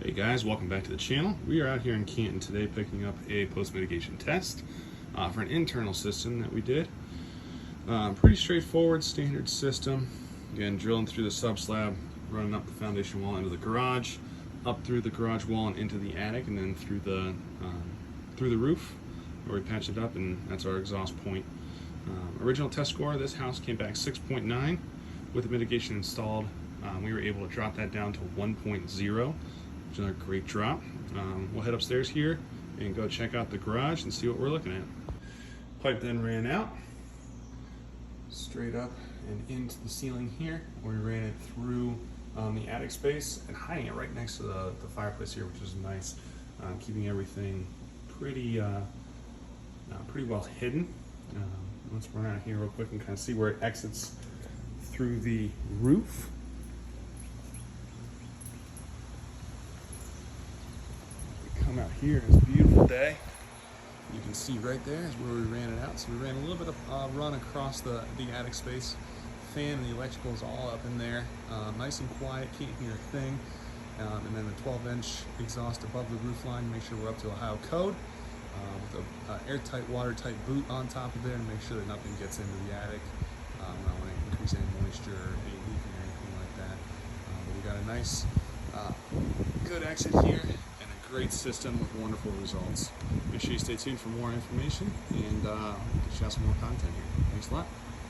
Hey guys, welcome back to the channel. We are out here in Canton today picking up a post-mitigation test for an internal system that we did. Pretty straightforward, standard system. Again, drilling through the sub-slab, running up the foundation wall into the garage, up through the garage wall and into the attic, and then through the roof where we patch it up, and that's our exhaust point. Original test score, this house came back 6.9. With the mitigation installed, we were able to drop that down to 1.0, which is another great drop. We'll head upstairs here and go check out the garage and see what we're looking at. Pipe then ran out straight up and into the ceiling here. We ran it through the attic space and hiding it right next to the fireplace here, which is nice, keeping everything pretty well hidden. Let's run out here real quick and kind of see where it exits through the roof. We come out here, it's a beautiful day. You can see right there is where we ran it out. So we ran a little bit of run across the attic space. Fan and the electrical is all up in there. Nice and quiet, can't hear a thing. And then the 12-inch exhaust above the roof line, make sure we're up to Ohio code. With an airtight, watertight boot on top of there to make sure that nothing gets into the attic. We don't want to increase any moisture or any leaking or anything like that. But we got a nice, good exit here and a great system with wonderful results. Make sure you stay tuned for more information and get you out some more content here. Thanks a lot.